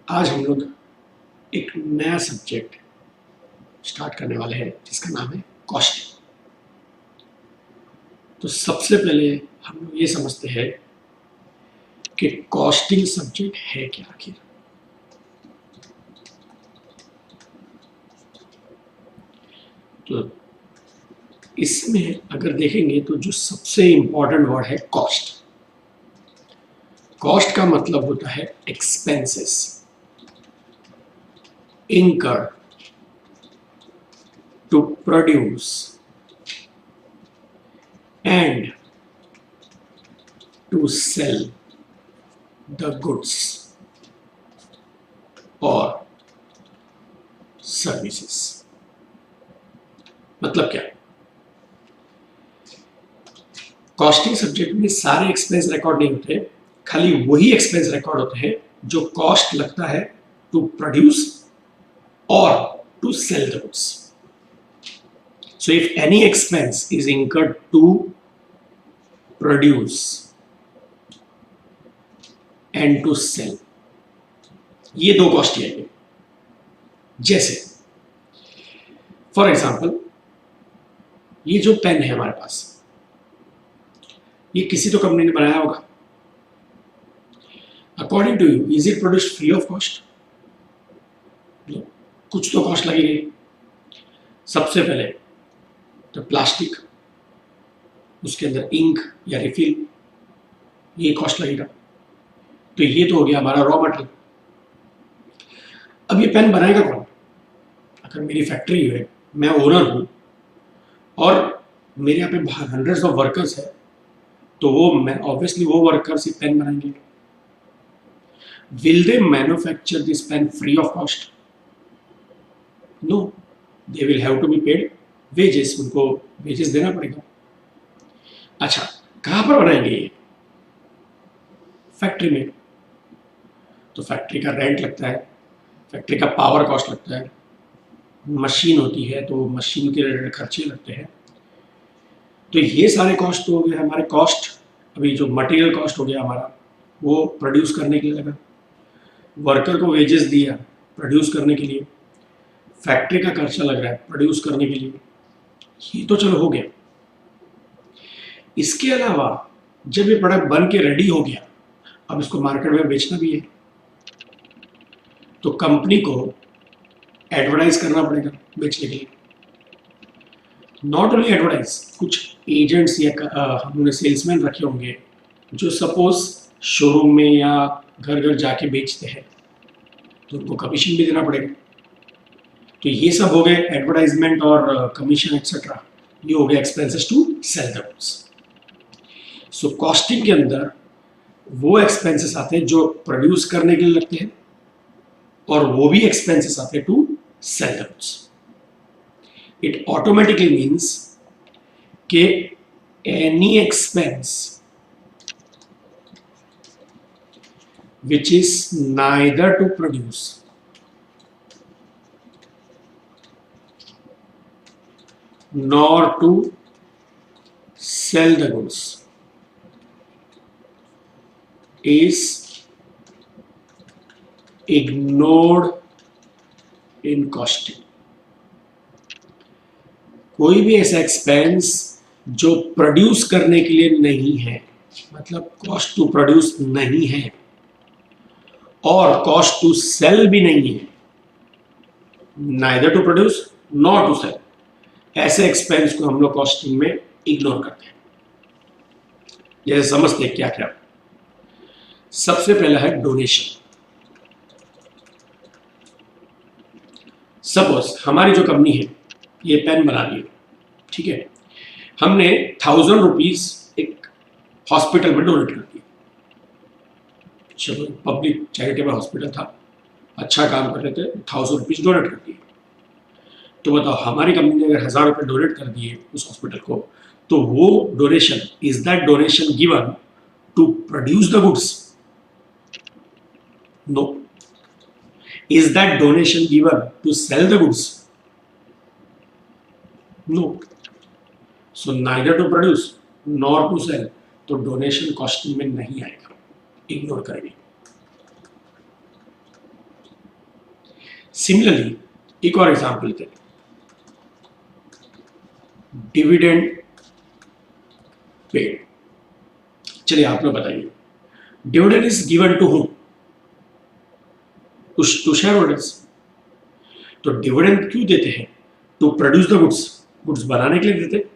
आज हम लोग एक नया सब्जेक्ट स्टार्ट करने वाले हैं जिसका नाम है कॉस्टिंग। तो सबसे पहले हम लोग ये समझते हैं कि कॉस्टिंग सब्जेक्ट है क्या आखिर। तो इसमें अगर देखेंगे तो जो सबसे इंपॉर्टेंट वर्ड है कॉस्ट। कॉस्ट का मतलब होता है expenses incurred to produce and to sell the goods or services। मतलब क्या? कॉस्टिंग सब्जेक्ट में सारे एक्सपेंस रिकॉर्ड नहीं होते, खाली वही एक्सपेंस रिकॉर्ड होते हैं जो कॉस्ट लगता है to produce or to sell the goods. So if any expense is incurred to produce and to sell, ये दो कॉस्ट ही आएंगे। जैसे फॉर एग्जाम्पल ये जो पेन है हमारे पास, ये किसी तो कंपनी ने बनाया होगा। According to you is it produced free of cost? कुछ तो कॉस्ट लगेगी। सबसे पहले तो प्लास्टिक, उसके अंदर इंक या रिफिल, ये कॉस्ट लगेगा। तो ये तो हो गया हमारा रॉ मटेरियल। अब ये पेन बनाएगा कौन? अगर मेरी फैक्ट्री है, मैं ओनर हूं और मेरे यहाँ पे हंड्रेड्स ऑफ वर्कर्स है, तो वो मैं ऑब्वियसली वो वर्कर्स ही पेन बनाएंगे। Will they manufacture this pen free of cost? No, they will have to be paid wages, उनको वेजेस देना पड़ेगा। अच्छा, कहां पर बनाएंगे ये? फैक्ट्री में। तो फैक्ट्री का रेंट लगता है, फैक्ट्री का पावर कॉस्ट लगता है, मशीन होती है तो मशीन के रिलेटेड खर्चे लगते हैं। तो ये सारे कॉस्ट तो हो गए हमारे कॉस्ट। अभी जो मटेरियल कॉस्ट हो गया हमारा, वो प्रोड्यूस करने के लिए लगा, वर्कर को वेजेस दिया प्रोड्यूस करने के लिए, फैक्ट्री का खर्चा लग रहा है प्रोड्यूस करने के लिए, ये तो चलो हो गया। इसके अलावा जब ये प्रोडक्ट बन के रेडी हो गया, अब इसको मार्केट में बेचना भी है, तो कंपनी को एडवर्टाइज करना पड़ेगा बेचने के लिए। नॉट ओनली एडवर्टाइज, कुछ एजेंट्स या हमने सेल्समैन रखे होंगे जो सपोज शोरूम में या घर घर जाके बेचते हैं, तो उनको कमीशन भी देना पड़ेगा। तो ये सब हो गए एडवर्टाइजमेंट और कमीशन एक्सेट्रा, ये हो गया expenses to sell the goods. So costing के अंदर वो एक्सपेंसेस आते हैं जो प्रोड्यूस करने के लिए लगते हैं, और वो भी एक्सपेंसेस आते हैं to sell the goods. It automatically means कि any expense which is neither to produce nor to sell the goods is ignored in costing। कोई भी ऐसा एक्सपेंस जो प्रोड्यूस करने के लिए नहीं है, मतलब कॉस्ट टू प्रोड्यूस नहीं है और कॉस्ट टू सेल भी नहीं है, neither to produce not to sell, ऐसे एक्सपेंस को हम लोग कॉस्टिंग में इग्नोर करते हैं। जैसे समझते हैं क्या क्या। सबसे पहला है डोनेशन। सपोज हमारी जो कंपनी है ये पेन बना रही है, ठीक है, हमने 1000 रुपीज एक हॉस्पिटल में डोनेट कर दिए। चलो, पब्लिक चैरिटेबल हॉस्पिटल था, अच्छा काम कर रहे थे, 1000 रुपीज डोनेट कर दिए। तो बताओ, हमारी कंपनी ने अगर 1000 रुपये डोनेट कर दिए उस हॉस्पिटल को, तो वो donation, is that donation given to produce the goods? No. Is that donation given to sell the goods? No. So neither to produce nor to sell. तो डोनेशन कॉस्टिंग में नहीं आएगा, इग्नोर करेंगे. सिमिलरली एक और एग्जांपल लेते हैं. Dividend paid. चलिए आप लोग बताइए, dividend is given to whom? To shareholders. तो डिविडेंड क्यों देते हैं? To produce the goods. Goods बनाने के लिए देते?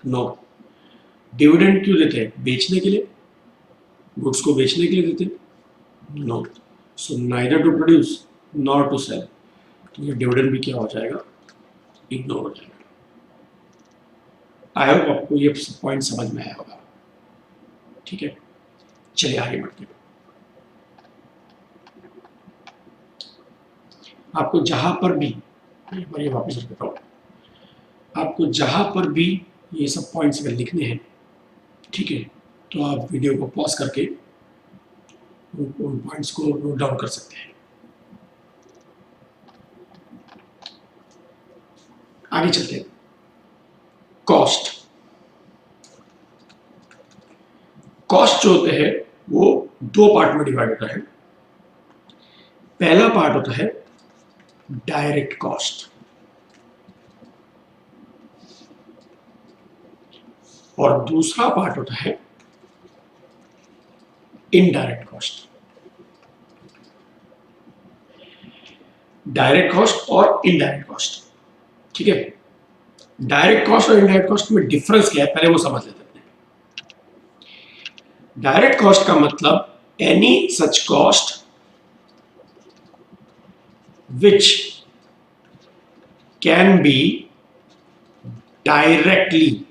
नो. डिविडेंड क्यों देते हैं? बेचने के लिए. गुड्स को बेचने के लिए देते? No. So neither to produce nor to sell. तो ये डिविडेंड भी क्या हो जाएगा? इग्नोर हो जाएगा. आई होप आपको ये पॉइंट समझ में आया होगा. ठीक है, चलिए आगे बढ़ते हैं. आपको जहां पर भी, एक बार ये वापस रख देता हूं, आपको जहां पर भी ये सब पॉइंट्स अगर लिखने हैं, ठीक है, तो आप वीडियो को पॉज करके उन पॉइंट्स को नोट डाउन कर सकते हैं. आगे चलते हैं. कॉस्ट. कॉस्ट जो होते हैं वो दो पार्ट में डिवाइड होता है. पहला पार्ट होता है डायरेक्ट कॉस्ट और दूसरा पार्ट होता है इनडायरेक्ट कॉस्ट. डायरेक्ट कॉस्ट और इनडायरेक्ट कॉस्ट, ठीक है. डायरेक्ट कॉस्ट और इनडायरेक्ट कॉस्ट में डिफरेंस क्या है पहले वो समझ लेते हैं. डायरेक्ट कॉस्ट का मतलब any such cost which can be directly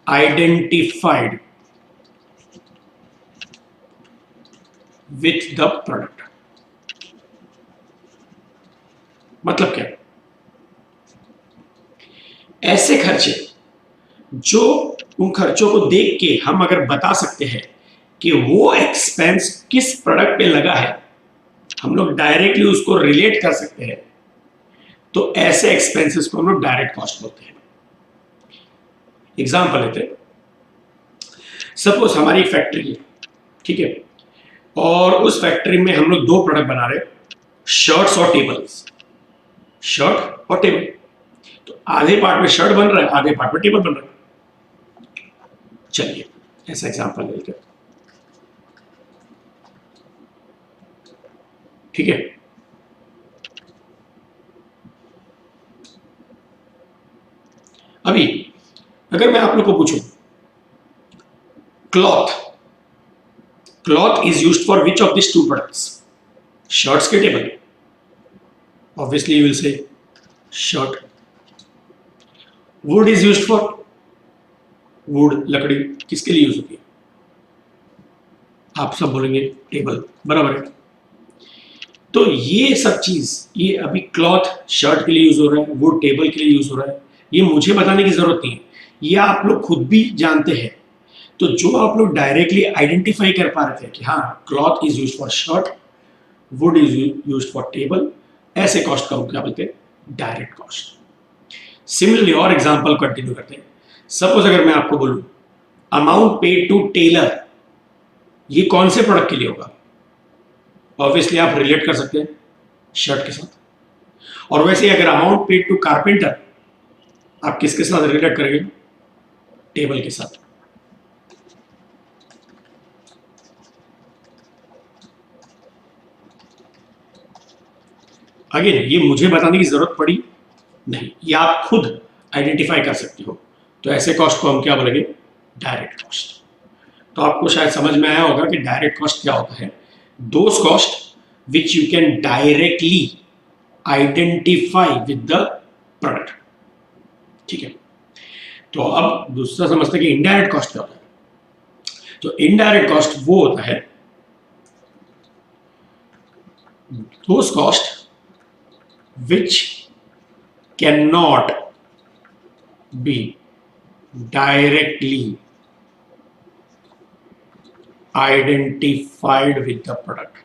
identified with the product. मतलब क्या? ऐसे खर्चे जो उन खर्चों को देख के हम अगर बता सकते हैं कि वो एक्सपेंस किस प्रोडक्ट पे लगा है, हम लोग डायरेक्टली उसको रिलेट कर सकते हैं, तो ऐसे एक्सपेंसेस को हम लोग डायरेक्ट कॉस्ट बोलते हैं. एग्जांपल लेते हैं. सपोज हमारी एक फैक्ट्री है, ठीक है, और उस फैक्ट्री में हम लोग दो प्रोडक्ट बना रहे हैं, शर्ट्स और टेबल्स. शर्ट और टेबल. तो आधे पार्ट में शर्ट बन रहा है, आधे पार्ट में टेबल बन रहा है. चलिए ऐसा एग्जांपल लेते हैं. ठीक है. अभी अगर मैं आप लोग को पूछूं, cloth is used for which of this two products? Shirts के table? Obviously you will say shirt. Wood is used for? Wood लकड़ी किसके लिए यूज होती है? आप सब बोलेंगे टेबल, बराबर है. तो ये सब चीज, ये अभी क्लॉथ शर्ट के लिए यूज हो रहा है, वुड टेबल के लिए यूज हो रहा है, ये मुझे बताने की जरूरत नहीं है, ये आप लोग खुद भी जानते हैं. तो जो आप लोग डायरेक्टली आइडेंटिफाई कर पा रहे थे कि हाँ cloth is used for shirt, wood is used for table, ऐसे कॉस्ट का क्या बोलते हैं? Direct cost. सिमिलरली और एग्जांपल कंटिन्यू करते हैं. सपोज अगर मैं आपको बोलूं अमाउंट पेड टू टेलर, ये कौन से प्रोडक्ट के लिए होगा? ऑब्वियसली आप रिलेट कर सकते हैं शर्ट के साथ. और वैसे अगर अमाउंट पेड टू कारपेंटर, आप किसके साथ रिलेट करेंगे? टेबल के साथ. अगेन ये मुझे बताने की जरूरत पड़ी नहीं, ये आप खुद आइडेंटिफाई कर सकते हो. तो ऐसे कॉस्ट को हम क्या बोलेंगे? Direct cost. तो आपको शायद समझ में आया होगा कि डायरेक्ट कॉस्ट क्या होता है. Those cost which you can directly identify with the product. ठीक है. तो अब दूसरा समझते हैं कि इनडायरेक्ट कॉस्ट क्या होता है. तो इनडायरेक्ट कॉस्ट वो होता है those cost which cannot be directly identified with the product,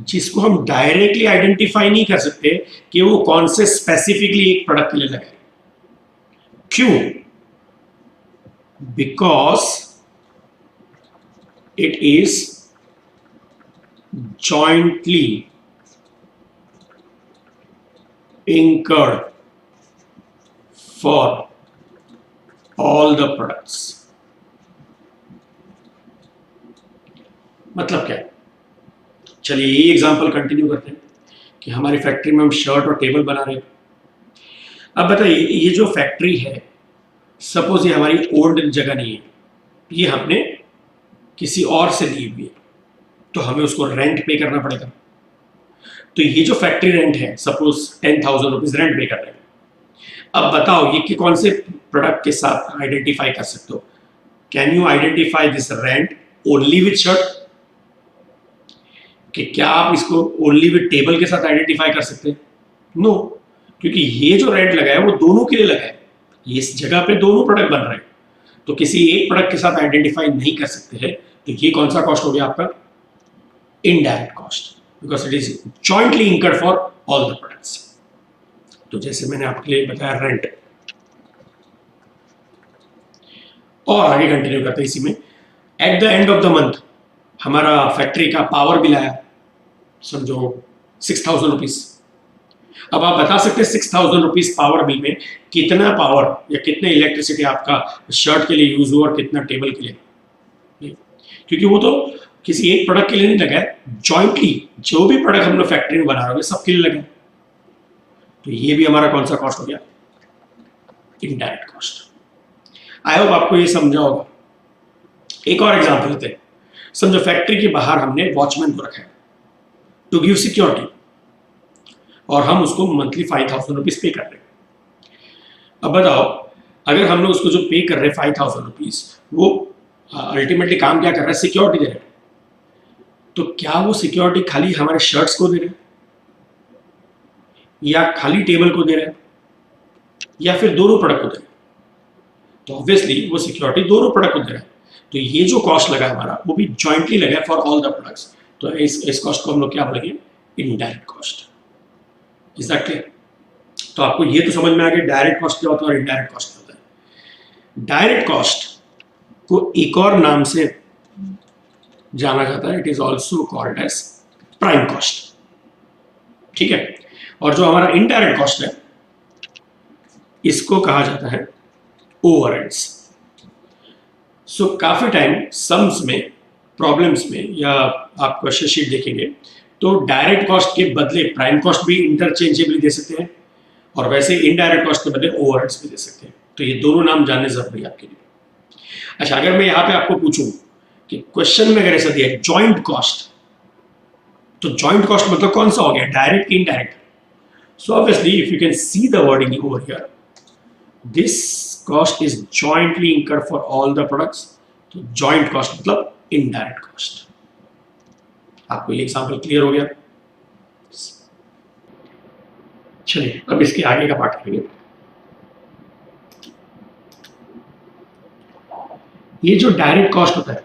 जिसको हम डायरेक्टली आइडेंटिफाई नहीं कर सकते कि वो कौन से स्पेसिफिकली एक प्रोडक्ट के लिए लगा है। क्यों? Because it is jointly incurred for all the products। मतलब क्या है? चलिए ये एग्जांपल कंटिन्यू करते हैं कि हमारी फैक्ट्री में हम शर्ट और टेबल बना रहे हैं। अब बताइए, ये जो फैक्ट्री है, सपोज ये हमारी ओल्ड जगह नहीं है, ये हमने किसी और से ली हुई है, तो हमें उसको रेंट पे करना पड़ेगा। तो ये जो फैक्ट्री रेंट है, सपोज 10,000 रुपीज रेंट पे कर रहे हैं। अब बताओ ये कि कौन से प्रोडक्ट के साथ आइडेंटिफाई कर सकते हो? Can you identify this rent only with shirt? कि क्या आप इसको ओनली विद टेबल के साथ आइडेंटिफाई कर सकते हैं? नो, क्योंकि ये जो रेंट लगा है वो दोनों के लिए लगा है, इस जगह पे दोनों प्रोडक्ट बन रहे हैं, तो किसी एक प्रोडक्ट के साथ आइडेंटिफाई नहीं कर सकते हैं। तो ये कौन सा कॉस्ट हो गया आपका? Indirect cost, because it is jointly incurred for all the products. तो जैसे मैंने आपके लिए बताया रेंट, और आगे कंटिन्यू करते हैं इसी में। At the end of the month हमारा फैक्ट्री का पावर बिल आया, समझो 6,000 रुपीज। अब आप बता सकते हैं 6,000 रुपीज पावर बिल में कितना पावर या कितने इलेक्ट्रिसिटी आपका शर्ट के लिए यूज हुआ और कितना टेबल के लिए, क्योंकि वो तो किसी एक प्रोडक्ट के लिए नहीं लगा है, जॉइंटली जो भी प्रोडक्ट हम लोग फैक्ट्री में बना रहे हैं सबके लिए लगा है। तो ये भी हमारा कौन सा कॉस्ट हो गया? Indirect cost. आई होप आपको ये समझा होगा। एक और एग्जांपल लेते हैं। समझो फैक्ट्री के बाहर हमने वॉचमैन को रखा है टू गिव सिक्योरिटी, और हम उसको मंथली 5,000 रुपीज पे कर रहे हैं। अब बताओ, अगर हम लोग उसको जो पे कर रहे हैं 5,000 रुपीज, वो अल्टीमेटली काम क्या कर रहा है? सिक्योरिटी दे रहे हैं। तो क्या वो सिक्योरिटी खाली हमारे शर्ट्स को दे रहे हैं, या खाली टेबल को दे रहे हैं, या फिर दोनों प्रोडक्ट को दे रहे हैं? तो ऑब्वियसली वो सिक्योरिटी दोनों प्रोडक्ट को दे रहा है। तो ये जो कॉस्ट लगा हमारा वो भी जॉइंटली लगा है फॉर ऑल द प्रोडक्ट्स। तो इस कॉस्ट को हम लोग क्या बोलेंगे? Indirect cost. Is that clear? तो आपको ये तो समझ में आ गया डायरेक्ट कॉस्ट क्या होता है और इनडायरेक्ट कॉस्ट क्या होता है। डायरेक्ट कॉस्ट को एक और नाम से जाना जाता है, it is also called as prime cost. ठीक है? और जो हमारा इनडायरेक्ट कॉस्ट है, इसको कहा जाता है ओवरहेड्स। सो काफी टाइम सम्स में, प्रॉब्लम्स में, या आप क्वेश्चन शीट देखेंगे तो डायरेक्ट कॉस्ट के बदले प्राइम कॉस्ट भी इंटरचेंजेबली दे सकते हैं, और वैसे इनडायरेक्ट कॉस्ट के बदले ओवरहेड्स भी दे सकते हैं। तो ये दोनों नाम जानने जरूरी है आपके लिए। अच्छा, अगर मैं यहाँ पे आपको पूछूं कि क्वेश्चन में अगर ऐसा दिया है जॉइंट कॉस्ट, तो जॉइंट कॉस्ट मतलब कौन सा हो गया? डायरेक्ट की indirect? So obviously if you can see the wording over here, this cost is jointly incurred for all the products. तो जॉइंट कॉस्ट मतलब इनडायरेक्ट कॉस्ट। आपको ये एग्जांपल क्लियर हो गया? चलिए अब इसके आगे का पार्ट करेंगे। ये जो डायरेक्ट कॉस्ट होता है,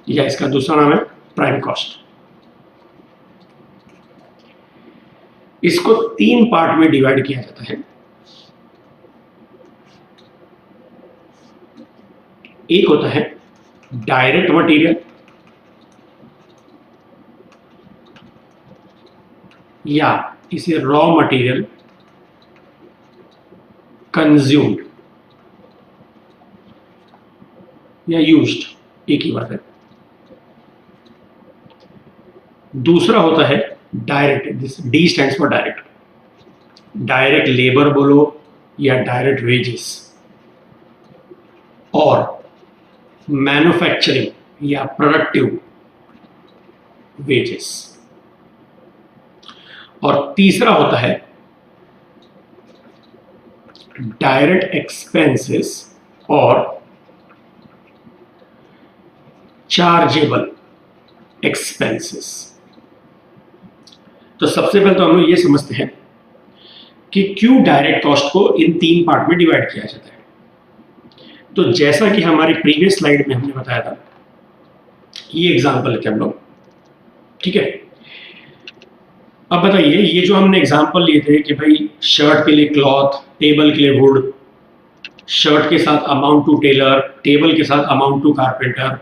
या इसका दूसरा नाम है प्राइम कॉस्ट। इसको 3 पार्ट में डिवाइड किया जाता है। एक होता है डायरेक्ट मटेरियल, या इसे रॉ मटेरियल कंज्यूम्ड या यूज्ड, एक ही बात है। दूसरा होता है direct, D stands for direct. Direct labour बोलो या डायरेक्ट वेजेस, और मैन्युफैक्चरिंग या प्रोडक्टिव वेजेस। और तीसरा होता है डायरेक्ट एक्सपेंसेस और चार्जेबल एक्सपेंसेस। तो सबसे पहले तो हम लोग ये समझते हैं कि क्यों डायरेक्ट कॉस्ट को इन 3 पार्ट में डिवाइड किया जाता है। तो जैसा कि हमारी प्रीवियस स्लाइड में हमने बताया था, ये एग्जांपल लेते हैं हम लोग, ठीक है। अब बताइए, ये जो हमने एग्जांपल लिए थे कि भाई शर्ट के लिए क्लॉथ, टेबल के लिए वुड, शर्ट के साथ अमाउंट टू टेलर, टेबल के साथ अमाउंट टू कारपेंटर,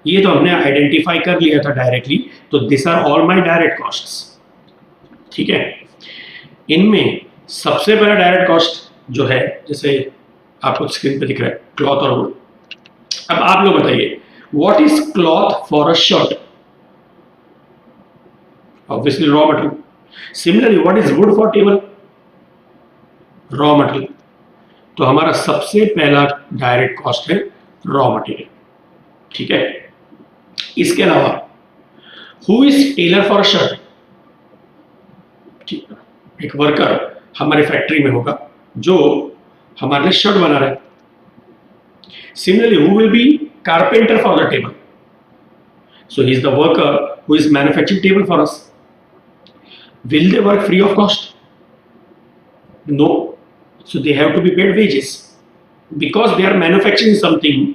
ये तो हमने आइडेंटिफाई कर लिया था डायरेक्टली। तो this are all my direct costs, ठीक है। इनमें सबसे पहला डायरेक्ट कॉस्ट जो है, जैसे आपको स्क्रीन पे दिख रहा है, क्लॉथ और वुड। अब आप लोग बताइए, what is cloth for a shirt? Obviously raw material. Similarly what is wood for table? Raw material. तो हमारा सबसे पहला डायरेक्ट कॉस्ट है रॉ मटेरियल, ठीक है। इसके अलावा who is tailor for a shirt? ठीक है, एक वर्कर हमारे फैक्ट्री में होगा जो हमारे लिए शर्ट बना रहा है। Similarly who will be carpenter for the table? So he is the worker who is manufacturing table for us. Will they work free of cost? No. So they have to be paid wages. Because they are manufacturing something,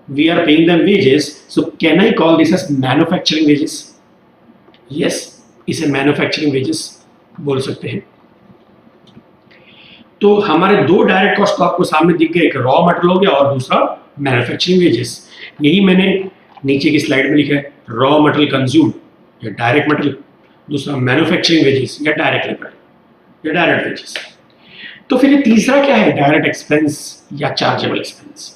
we are paying them wages. So can I call this as manufacturing wages? Yes, इसे manufacturing wages बोल सकते हैं। तो हमारे 2 direct cost तो आपको सामने दिख गए, एक रॉ मटेरियल हो गया और दूसरा मैन्युफैक्चरिंग वेजेस। यही मैंने नीचे की स्लाइड में लिखा है, रॉ मटेरियल कंज्यूम या डायरेक्ट मटेरियल, दूसरा मैन्युफैक्चरिंग वेजेस या डायरेक्ट लेबर या डायरेक्ट वेजेस। तो फिर ये तीसरा क्या है, डायरेक्ट एक्सपेंस या चार्जेबल एक्सपेंस।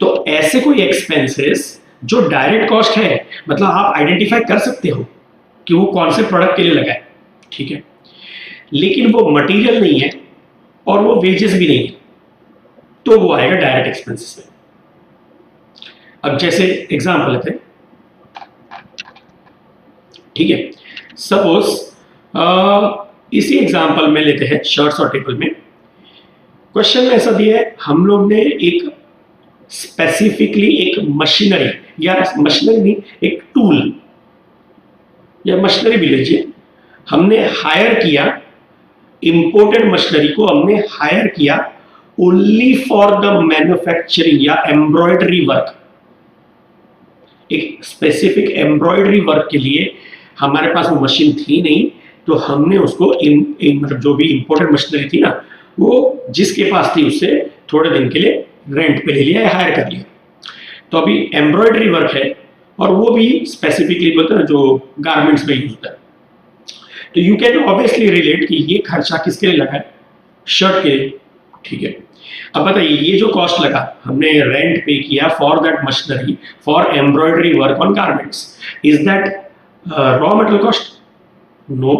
तो ऐसे कोई एक्सपेंसेस जो डायरेक्ट कॉस्ट है, मतलब आप आइडेंटिफाई कर सकते हो कि वो कौन से प्रोडक्ट के लिए लगा है, ठीक है, लेकिन वो मटेरियल नहीं है और वो वेजेस भी नहीं है, तो वो आएगा डायरेक्ट एक्सपेंसेस में। अब जैसे एग्जांपल लेते हैं, ठीक है। सपोज इसी एग्जांपल में लेते हैं शर्ट्स और टेबल में। क्वेश्चन में ऐसा दिया है, हम लोग ने एक स्पेसिफिकली एक मशीनरी या मशीनरी नहीं, एक टूल या मशीनरी भी लीजिए, हमने हायर किया, इंपोर्टेड मशीनरी को हमने हायर किया ओनली फॉर द मैन्युफैक्चरिंग या एम्ब्रॉयडरी वर्क। एक स्पेसिफिक एम्ब्रॉयडरी वर्क के लिए हमारे पास वो मशीन थी नहीं, तो हमने उसको मतलब जो भी इंपोर्टेड मशीनरी थी ना, वो जिसके पास थी उससे थोड़े दिन के लिए रेंट पे ले लिया या हायर कर लिया। तो अभी एम्ब्रॉयडरी वर्क है और वो भी स्पेसिफिकली बोलते हैं जो गारमेंट्स में यूज होता है। तो यू कैन ऑब्वियसली रिलेट कि ये खर्चा किसके लिए लगा है, शर्ट के लिए, ठीक है। अब बताइए, ये जो कॉस्ट लगा हमने रेंट पे किया for that machinery for embroidery work on garments, is that raw material cost? No.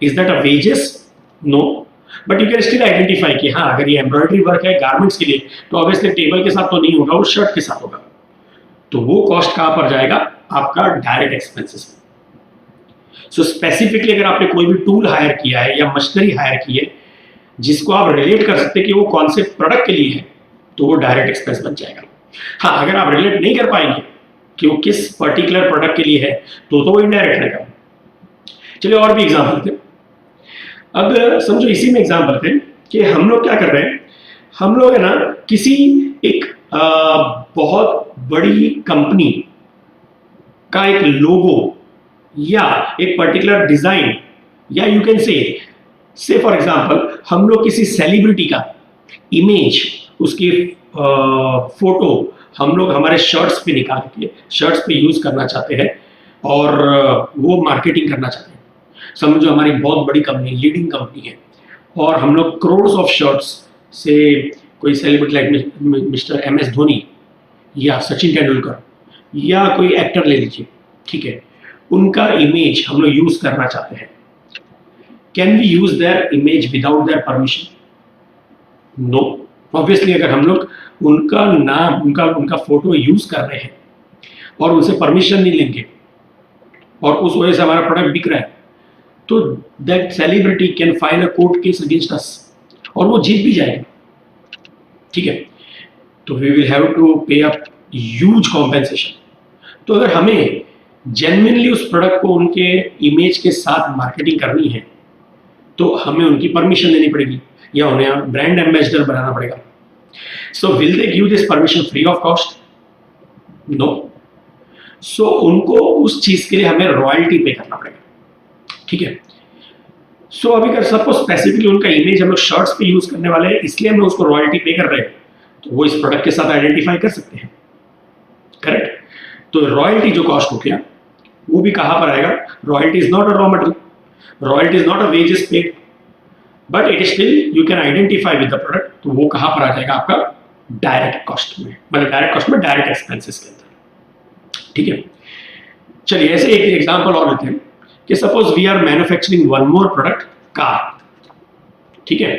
Is that a wages? No. But you can still identify कि हाँ, अगर ये एम्ब्रॉयडरी वर्क है गारमेंट्स के लिए, तो ऑब्वियसली टेबल के साथ तो नहीं होगा, वो शर्ट के साथ होगा। तो वो कॉस्ट कहाँ पर जाएगा, आपका डायरेक्ट एक्सपेंसेस में। सो स्पेसिफिकली अगर आपने कोई भी टूल हायर किया है या मशीनरी हायर की है जिसको आप रिलेट कर सकते हैं कि वो कौन से प्रोडक्ट के लिए है, तो वो डायरेक्ट एक्सपेंस बन जाएगा। हाँ, अगर आप रिलेट नहीं कर पाएंगे कि वो किस पर्टिकुलर प्रोडक्ट के लिए है, तो वो इनडायरेक्ट रहेगा। चलिए और भी एग्जांपल थे। अब समझो इसी में एग्जांपल थे कि हम लोग क्या कर रहे हैं, हम लोग है ना किसी एक बहुत बड़ी कंपनी का एक लोगो या एक पर्टिकुलर डिजाइन, या यू कैन से फॉर एग्जांपल हम लोग किसी सेलिब्रिटी का इमेज, उसकी फोटो हम लोग हमारे शर्ट्स पे निकाल के शर्ट्स पे यूज करना चाहते हैं और वो मार्केटिंग करना चाहते हैं। समझो हमारी बहुत बड़ी कंपनी, लीडिंग कंपनी है, और हम लोग करोड़्स ऑफ शर्ट्स से कोई celebrity like mister MS Dhoni या सचिन तेंदुलकर या कोई एक्टर ले लीजिए, ठीक है, उनका इमेज हम लोग यूज करना चाहते हैं। Can we use their image without their permission? No. Obviously अगर हम लोग उनका नाम, उनका फोटो यूज कर रहे हैं और उनसे परमिशन नहीं लेंगे और उस वजह से हमारा प्रोडक्ट बिक रहा है, तो that celebrity can file a court case against us और वो जीत भी जाएगा, ठीक है। तो वी विल हैव टू पे अ ह्यूज कॉम्पेंसेशन। तो अगर हमें जेन्युइनली उस प्रोडक्ट को उनके इमेज के साथ मार्केटिंग करनी है, तो हमें उनकी परमिशन लेनी पड़ेगी या उन्हें ब्रांड एम्बेसडर बनाना पड़ेगा. So will they give this permission free of cost? No. So उनको उस चीज के लिए हमें रॉयल्टी पे करना पड़ेगा. ठीक है. सो अभी अगर सपोज स्पेसिफिकली उनका इमेज हम लोग शर्ट्स पे यूज करने वाले हैं इसलिए हम उसको रॉयल्टी पे कर रहे हैं, तो वो इस प्रोडक्ट के साथ आइडेंटिफाई कर सकते हैं. करेक्ट. तो रॉयल्टी जो कॉस्ट हो गया वो भी कहां पर आएगा? Royalty is not a raw material, royalty is not a wages paid, but it still you can identify with the product. तो वो कहां पर आ जाएगा? आपका डायरेक्ट कॉस्ट में, मतलब डायरेक्ट कॉस्ट में डायरेक्ट एक्सपेंसेस के अंदर. ठीक है. चलिए ऐसे एक एग्जांपल और लेते हैं कि suppose we are manufacturing one more product, car. ठीक है.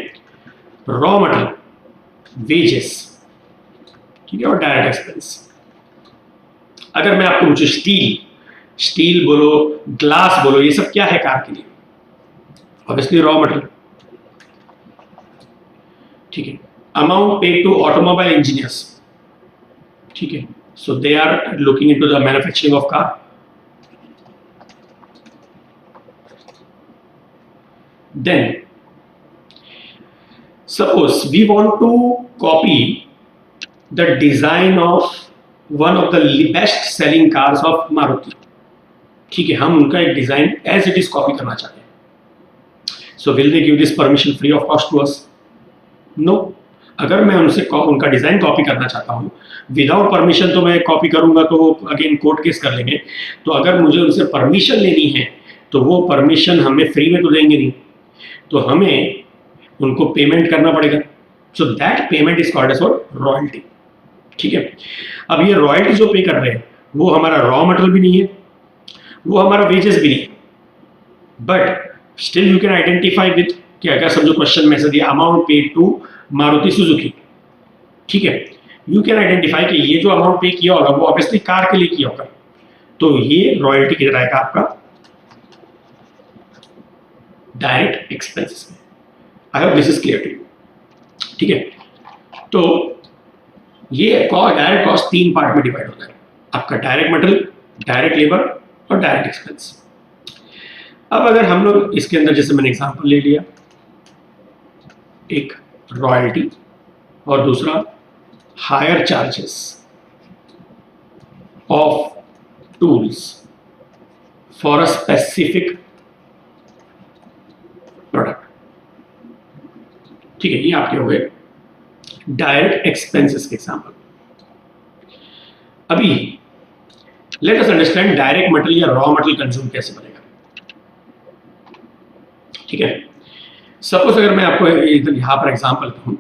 रॉ मटेरियल, वेजेस, ठीक है, और डायरेक्ट एक्सपेंस. अगर मैं आपको पूछूं स्टील बोलो, ग्लास बोलो, ये सब क्या है कार के लिए? Obviously raw material. ठीक है. Amount paid to automobile engineers. ठीक है. So they are looking into the manufacturing of car. Then suppose we want to copy the design of one of the best selling cars of Maruti. ठीक है. हम उनका एक design as it is copy करना चाहते हैं. So will they give this permission free of cost to us? No. अगर मैं उनसे उनका डिजाइन कॉपी करना चाहता हूं विदाउट परमिशन, तो मैं कॉपी करूंगा तो अगेन कोर्ट केस कर लेंगे. तो अगर मुझे उनसे परमिशन लेनी है तो वो परमिशन हमें फ्री में तो देंगे नहीं, तो हमें उनको पेमेंट करना पड़ेगा. So that payment is called as royalty. ठीक है. अब ये रॉयल्टी जो पे कर रहे हैं वो हमारा रॉ मटेरियल भी नहीं है, वो हमारा वेजेस भी नहीं है, but still you can identify with कि अगर समझो क्वेश्चन में से दिया amount paid to Maruti Suzuki. ठीक है. यू कैन आइडेंटिफाई कि ये जो अमाउंट पे किया होगा वो ऑब्वियसली कार के लिए किया होगा, तो ये रॉयल्टी किधर आएगा? आपका डायरेक्ट एक्सपेंसेस में. I hope this is clear to you. ठीक है. तो ये डायरेक्ट कॉस्ट 3 पार्ट में डिवाइड होता है. आपका डायरेक्ट मटेरियल, डायरेक्ट लेबर और डायरेक्ट एक्सपेंस. अब अगर हम लोग इसके अंदर जैसे मैंने एग्जांपल ले लिया, एक रॉयल्टी और दूसरा higher charges of tools for a specific product. ठीक है. ये आपके हो गए डायरेक्ट एक्सपेंसेस के एग्जांपल. अभी late us understand direct material या रॉ मटेरियल कंज्यूम कैसे बनेगा. ठीक है. सपोज अगर मैं आपको यहां पर एग्जांपल कहूं,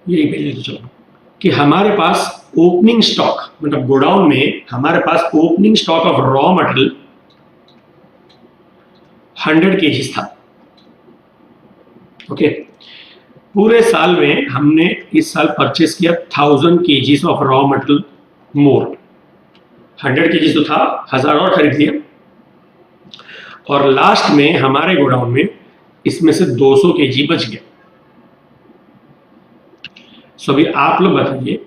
यही पहले तो चलो कि हमारे पास ओपनिंग स्टॉक, मतलब गोडाउन में हमारे पास opening stock of raw material 100 kg था. ओके. पूरे साल में हमने इस साल परचेस किया 1000 kg of raw material more. 100 kg तो था, 1000 और खरीद लिया, और लास्ट में हमारे गोडाउन में इसमें से 200 kg बच गया. सो अभी आप लोग बताइए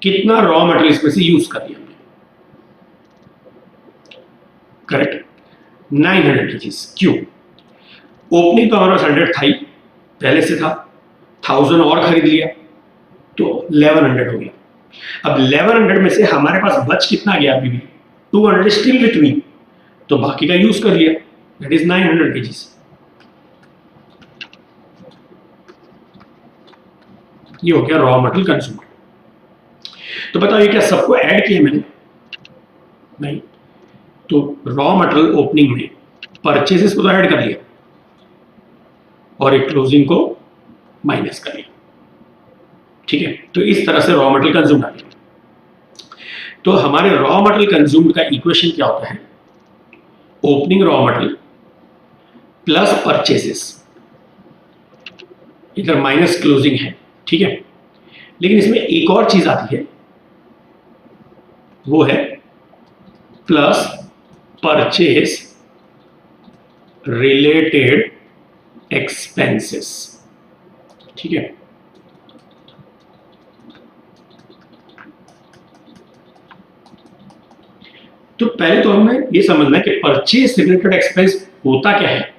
कितना रॉ मटेरियल इसमें से यूज कर लिया हमने? करेक्ट. 900 kg. क्यों? ओपनिंग तो हमारे पास 100 था ही, पहले से था, 1000 और खरीद लिया तो 1100 हो गया. अब 1100 में से हमारे पास बच कितना गया? अभी भी 200 स्टिल विथ मी, तो बाकी का यूज कर लिया, दैट इज 900 kg. ये हो गया रॉ मटेरियल कंज्यूमर. तो बताओ ये क्या सबको ऐड किया मैंने? नहीं. तो रॉ मटेरियल ओपनिंग में परचेसेस को तो ऐड कर लिया और एक क्लोजिंग को माइनस कर लिया. ठीक है. तो इस तरह से रॉ मटेरियल कंज्यूम आ गया. तो हमारे रॉ मटेरियल कंज्यूम्ड का इक्वेशन क्या होता है? Opening raw material plus purchases, इधर माइनस क्लोजिंग है. ठीक है. लेकिन इसमें एक और चीज आती है, वो है प्लस परचेस रिलेटेड एक्सपेंसेस. ठीक है. तो पहले तो हमें ये समझना है कि परचेस रिलेटेड एक्सपेंस होता क्या है.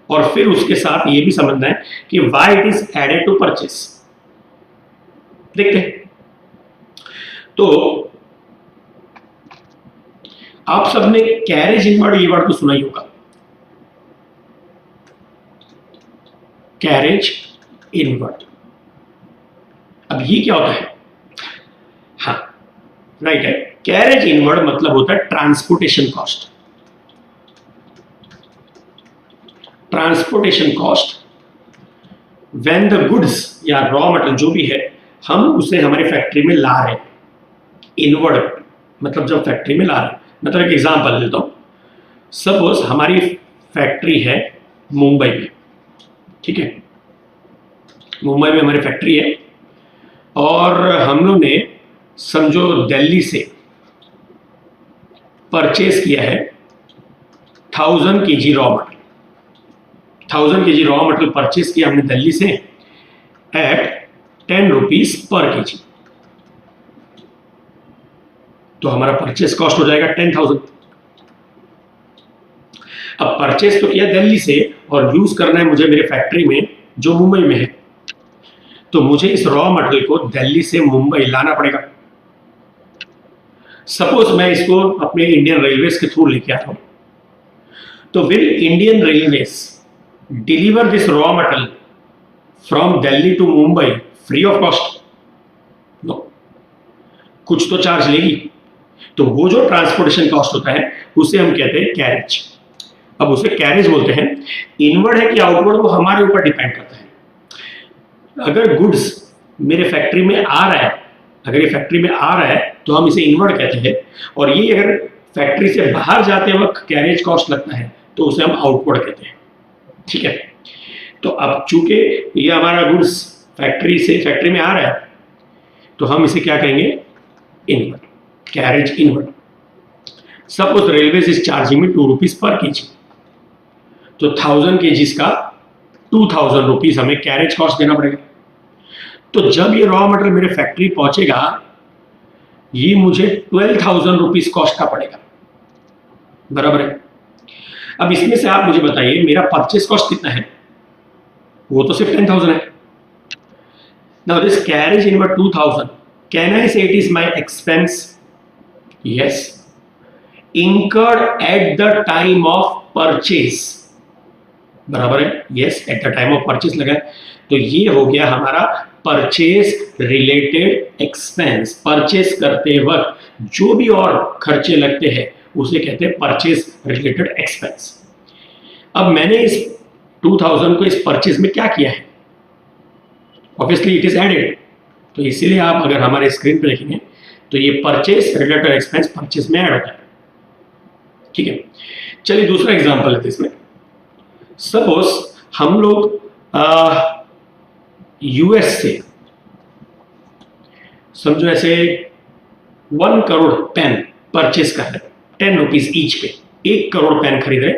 और फिर उसके साथ ये भी समझना है कि why it is added to purchase. देखते हैं। तो आप सबने कैरेज इनवर्ड ये वर्ड तो सुना ही होगा, कैरेज इनवर्ड। अब ये क्या होता है? हाँ राइट है, कैरेज इनवर्ड मतलब होता है transportation cost. Transportation cost when the goods या रॉ मटेरियल जो भी है हम उसे हमारे फैक्ट्री में ला रहे हैं। इनवर्ड मतलब जब फैक्ट्री में ला रहे हैं, मतलब एक एग्जांपल देता हूं। सपोज हमारी फैक्ट्री है मुंबई में, ठीक है, मुंबई में हमारी फैक्ट्री है और हम लोग ने समझो दिल्ली से परचेज किया है 1000 kg raw material. 1000 kg raw material purchase किया हमने दिल्ली से एट 10 रुपीज पर kg। तो हमारा परचेस कॉस्ट हो जाएगा 10,000। अब परचेस तो किया दिल्ली से और यूज करना है मुझे मेरे फैक्ट्री में जो मुंबई में है, तो मुझे इस रॉ मटेरियल को दिल्ली से मुंबई लाना पड़ेगा। सपोज मैं इसको अपने इंडियन रेलवेज के थ्रू लेके आ रहा हूं, तो will Indian railways deliver this raw material from Delhi to Mumbai free of cost? No, कुछ तो चार्ज लेगी। तो वो जो ट्रांसपोर्टेशन कॉस्ट होता है उसे हम कहते हैं कैरेज। अब उसे कैरेज बोलते हैं। इनवर्ड है कि आउटवर्ड वो हमारे ऊपर डिपेंड करता है। अगर गुड्स मेरे फैक्ट्री में आ रहा है, अगर ये फैक्ट्री में आ रहा है तो हम इसे इनवर्ड कहते हैं, और ये अगर फैक्ट्री से बाहर जाते वक्त कैरेज कॉस्ट लगता है तो उसे हम आउटवर्ड कहते हैं, ठीक है। तो अब चूंकि ये हमारा गुड्स फैक्ट्री में आ रहा है तो हम इसे क्या कहेंगे? Inward, carriage inward. Suppose railway is charging में 2 रुपीज पर kg, तो 1000 kg का 2000 रुपीज हमें कैरेज कॉस्ट देना पड़ेगा। तो जब ये रॉ मटेरियल मेरे फैक्ट्री पहुंचेगा ये मुझे 12,000 रुपीज कॉस्ट का पड़ेगा, बराबर है। अब इसमें से आप मुझे बताइए मेरा परचेस कॉस्ट कितना है? वो तो सिर्फ 10,000 है। Now this carriage inward 2000, can I say it is my expense? Yes, incurred at the time of purchase, बराबर है। Yes, at the time of purchase लगा है, तो ये हो गया हमारा परचेस रिलेटेड एक्सपेंस। परचेस करते वक्त जो भी और खर्चे लगते हैं उसे कहते हैं परचेस रिलेटेड एक्सपेंस। अब मैंने इस 2000 को इस परचेस में क्या किया है? ऑब्वियसली इट इज एडेड, तो इसीलिए आप अगर हमारे स्क्रीन पे देखेंगे तो ये परचेस रिलेटेड एक्सपेंस परचेस में ऐड होता है, ठीक है। चलिए दूसरा एग्जांपल लेते हैं इसमें। सपोज हम लोग यूएस से समझो ऐसे 1 करोड़ पेन परचेस कर रहे, 10 रुपीज ईच पे 1 करोड़ पेन खरीद रहे,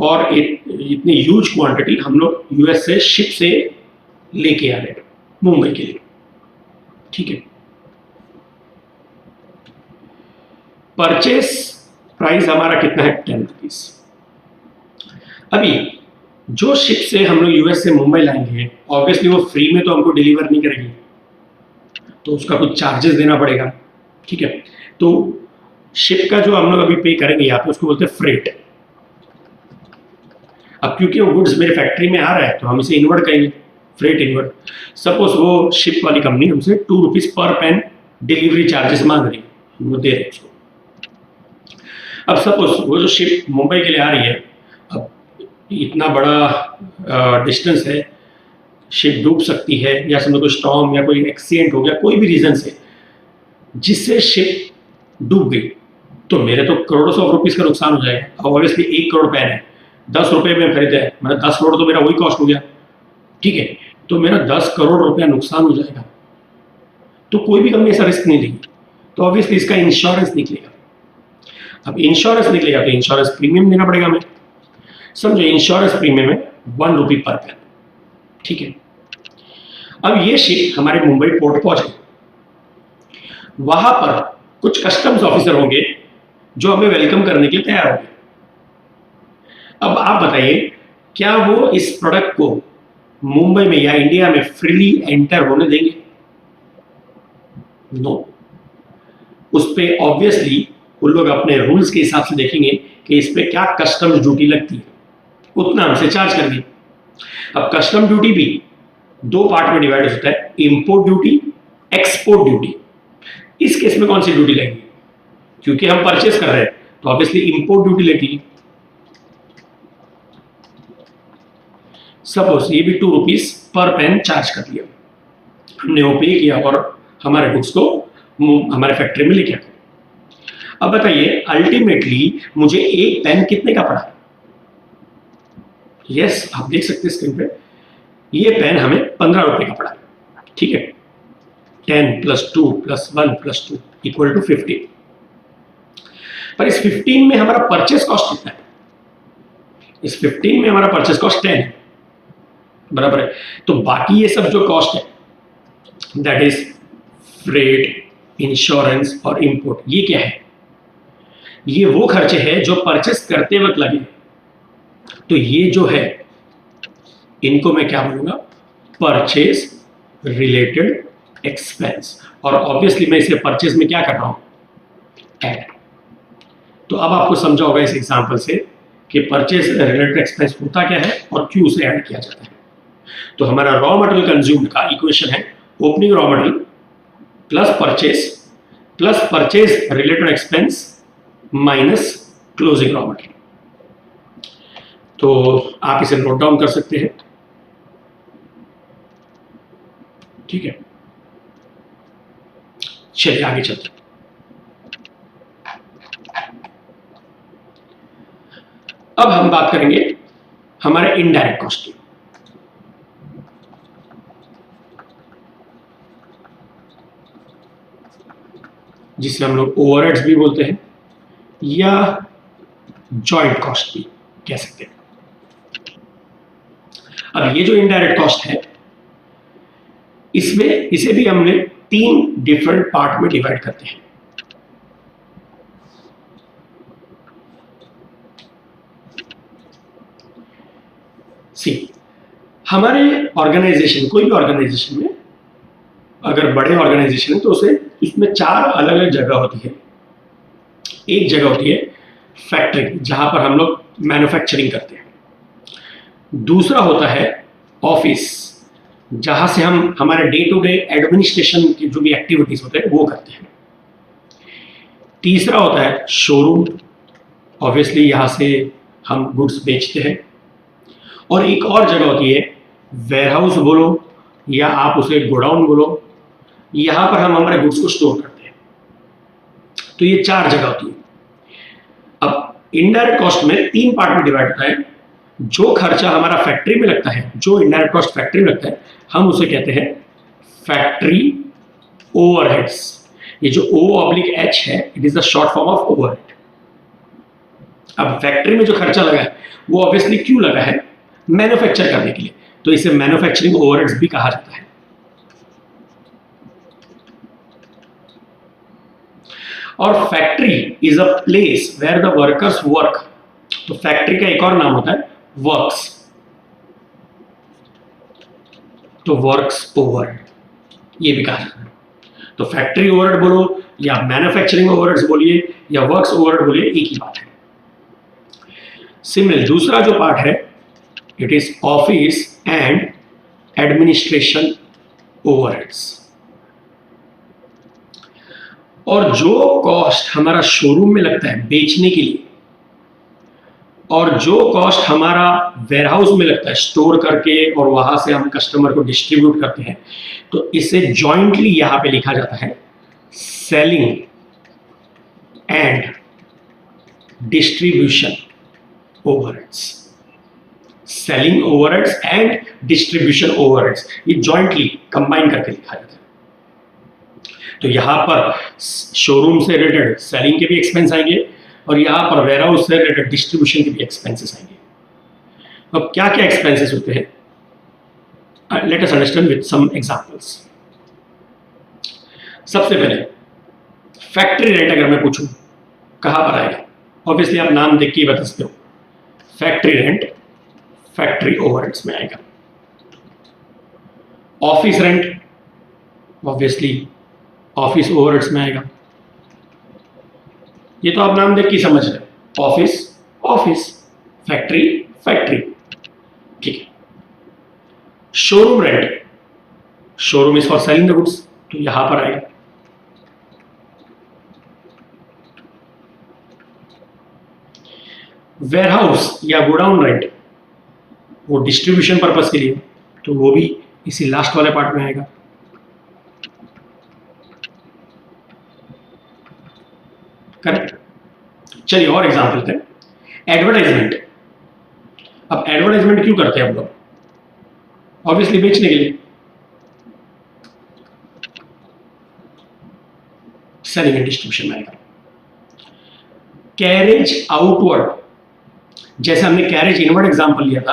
और इतनी ह्यूज क्वांटिटी हम लोग यूएस से शिप से लेके आ रहे मुंबई के लिए, ठीक है। परचेस प्राइस हमारा कितना है? 10 रुपीज। अभी जो शिप से हम लोग यूएस से मुंबई लाएंगे ऑब्वियसली वो फ्री में तो हमको डिलीवर नहीं करेगी, तो उसका कुछ चार्जेस देना पड़ेगा, ठीक है। तो शिप का जो हम लोग अभी पे करेंगे यहाँ पे उसको बोलते हैं फ्रेट। अब क्योंकि वो गुड्स मेरे फैक्ट्री में आ रहा है तो हम इसे इनवर्ड कहेंगे, फ्रेट इनवर्ड। सपोज वो शिप वाली कंपनी हमसे 2 rupees per pen delivery charges मांग रही है, वो दे रहे हैं उसको। अब सपोज वो जो शिप मुंबई के लिए आ रही है, अब इतना बड़ा डिस्टेंस है, शिप डूब सकती है या समझो कोई स्टॉर्म या कोई एक्सीडेंट हो गया कोई भी रीजन से जिससे शिप डूब गई, तो मेरे तो करोड़ों सौ रुपीस का नुकसान हो जाएगा। अब ऑब्वियसली 1 करोड़ पेन है, 10 रुपए में खरीदा है, मतलब 10 करोड़ तो मेरा वही कॉस्ट हो गया, ठीक है। तो मेरा 10 करोड़ रुपया नुकसान हो जाएगा, तो कोई भी कंपनी ऐसा रिस्क नहीं लेगी, तो ऑब्वियसली इसका इंश्योरेंस निकलेगा। अब इंश्योरेंस निकलेगा तो इंश्योरेंस प्रीमियम देना पड़ेगा हमें। समझो इंश्योरेंस प्रीमियम है 1 रुपी पर पेन, ठीक है। अब ये शिप हमारे मुंबई पोर्ट पहुंच गई, वहां पर कुछ कस्टम्स ऑफिसर होंगे जो हमें वेलकम करने के लिए तैयार होंगे। अब आप बताइए क्या वो इस प्रोडक्ट को मुंबई में या इंडिया में फ्रीली एंटर होने देंगे? नो। उस पे ऑब्वियसली उन लोग अपने रूल्स के हिसाब से देखेंगे कि इस पे क्या कस्टम्स ड्यूटी लगती है, उतना हमसे चार्ज करेंगे। अब कस्टम ड्यूटी भी दो पार्ट में डिवाइड होता है, इंपोर्ट ड्यूटी, एक्सपोर्ट ड्यूटी। इस केस में कौन सी ड्यूटी लगेगी? क्योंकि हम परचेस कर रहे हैं तो ऑब्वियसली इंपोर्ट ड्यूटी लगेगी। सपोज ये भी 2 रुपीज पर पेन चार्ज कर दिया, हमने वो पे किया और हमारे गुड्स को हमारे फैक्ट्री में लेके आ गए। अब बताइए अल्टीमेटली मुझे एक पेन कितने का पड़ा? यस, आप देख सकते हैं स्क्रीन पे, ये पेन हमें 15 रुपए का पड़ा। ठीक है, 10 + 2 + 1 + 2 = 15। पर इस 15 में हमारा परचेस कॉस्ट कितना है? इस 15 में हमारा परचेस कॉस्ट 10 है, बराबर है। तो बाकी ये सब जो कॉस्ट है दैट इज फ्रेट, इंश्योरेंस और इंपोर्ट, ये क्या है? ये वो खर्चे हैं जो परचेस करते वक्त लगे। तो ये जो है इनको मैं क्या बोलूंगा? Purchase related expense. और ऑब्वियसली मैं इसे परचेस में क्या कर रहा हूं? ऐड। तो अब आपको समझा होगा इस एग्जांपल से कि परचेस रिलेटेड एक्सपेंस होता क्या है और क्यों उसे ऐड किया जाता है। तो हमारा रॉ मटेरियल कंज्यूम्ड का इक्वेशन है opening raw material plus purchase related expense minus closing raw material. तो आप इसे नोट डाउन कर सकते हैं। ठीक है, चलिए आगे चलते हैं। अब हम बात करेंगे हमारे इनडायरेक्ट कॉस्ट की। जिसे हम लोग ओवरहेड्स भी बोलते हैं या जॉइंट कॉस्ट भी कह सकते हैं। अब ये जो इनडायरेक्ट कॉस्ट है इसमें इसे भी हमने 3 डिफरेंट पार्ट में डिवाइड करते हैं। सी, हमारे ऑर्गेनाइजेशन, कोई भी ऑर्गेनाइजेशन में अगर बड़े ऑर्गेनाइजेशन है तो उसे उसमें 4 अलग अलग जगह होती है। एक जगह होती है फैक्ट्री, जहां पर हम लोग मैन्युफैक्चरिंग करते हैं। दूसरा होता है ऑफिस, जहां से हम हमारे डे टू डे एडमिनिस्ट्रेशन की जो भी एक्टिविटीज होते हैं वो करते हैं। तीसरा होता है शोरूम, ऑब्वियसली यहां से हम गुड्स बेचते हैं। और एक और जगह होती है वेयरहाउस बोलो या आप उसे गोडाउन बोलो, यहां पर हम हमारे गुड्स को स्टोर करते हैं। तो ये 4 जगह होती है। अब इनडायरेक्ट कॉस्ट में 3 पार्ट में डिवाइड होता है। जो खर्चा हमारा फैक्ट्री में लगता है, जो इनडायरेक्ट कॉस्ट फैक्ट्री में लगता है, हम उसे कहते हैं फैक्ट्री ओवरहेड्स। ये जो O/H है, it is the short form of overhead. अब फैक्ट्री में जो खर्चा लगा है वो ऑब्वियसली क्यों लगा है? मैन्युफैक्चर करने के लिए, तो इसे मैन्युफैक्चरिंग ओवरहेड्स भी कहा जाता है। और factory is a place where the workers work. तो फैक्ट्री का एक और नाम होता है वर्क्स। तो वर्क्स ओवरहेड ये भी कहा जाता है। तो फैक्ट्री ओवरहेड बोलो या मैन्युफैक्चरिंग ओवरहेड्स बोलिए या वर्क्स ओवरहेड बोलिए, एक ही बात है। सिमिलर दूसरा जो पार्ट है it is office and administration overheads. और जो कॉस्ट हमारा शोरूम में लगता है बेचने के लिए और जो कॉस्ट हमारा वेयरहाउस में लगता है स्टोर करके और वहां से हम कस्टमर को डिस्ट्रीब्यूट करते हैं, तो इसे जॉइंटली यहां पे लिखा जाता है selling and distribution overheads. Selling overheads and distribution overheads, ये जॉइंटली कंबाइन करके लिखा जाता है। तो यहां पर शोरूम से रिलेटेड सेलिंग के भी एक्सपेंस आएंगे और यहां पर वेयरहाउस से रिलेटेड डिस्ट्रीब्यूशन के भी एक्सपेंसेस आएंगे। अब क्या क्या एक्सपेंसेस होते हैं, let us understand with some examples. सबसे पहले फैक्ट्री रेंट अगर मैं पूछूं कहां पर आएगा, ऑब्वियसली आप नाम देख के ही बता सकते हो। फैक्ट्री रेंट फैक्ट्री ओवरहेड्स में आएगा। Office rent obviously office overheads में आएगा। ये तो आप नाम देख के समझ रहे, ऑफिस ऑफिस, फैक्ट्री फैक्ट्री, ठीक है। Showroom rent, showroom is for selling the goods, तो यहां पर आएगा। वेयरहाउस या गोडाउन रेंट, वो डिस्ट्रीब्यूशन पर्पस के लिए, तो वो भी इसी लास्ट वाले पार्ट में आएगा। करेक्ट। चलिए और एग्जांपल थे। एडवर्टाइजमेंट, अब एडवर्टाइजमेंट क्यों करते हैं हम लोग? ऑब्वियसली बेचने के लिए, सेलिंग एंड डिस्ट्रीब्यूशन में आएगा। कैरेज आउटवर्ड, जैसे हमने कैरेज इनवर्ड एग्जांपल लिया था,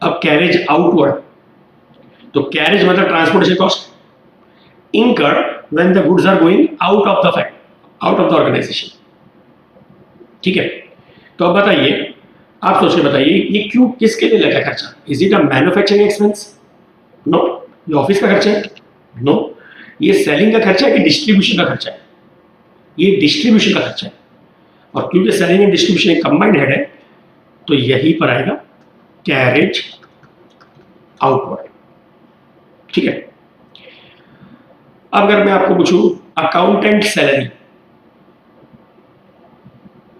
अब कैरेज आउटवर्ड, तो कैरेज मतलब transportation cost incurred when the goods are going out of the organization, ठीक है। तो अब बताइए, आप सोच के बताइए, ये क्यों, किसके लिए लगा खर्चा? Is it a manufacturing expense? No. ये ऑफिस का खर्चा है? नो। ये सेलिंग का खर्चा है कि डिस्ट्रीब्यूशन का खर्चा है? ये डिस्ट्रीब्यूशन का खर्चा है। और क्योंकि सेलिंग एंड डिस्ट्रीब्यूशन एक कंबाइंड हेड है, तो यहीं पर आएगा कैरेज आउटवर्ड, ठीक है। अब अगर मैं आपको पूछूं अकाउंटेंट सैलरी,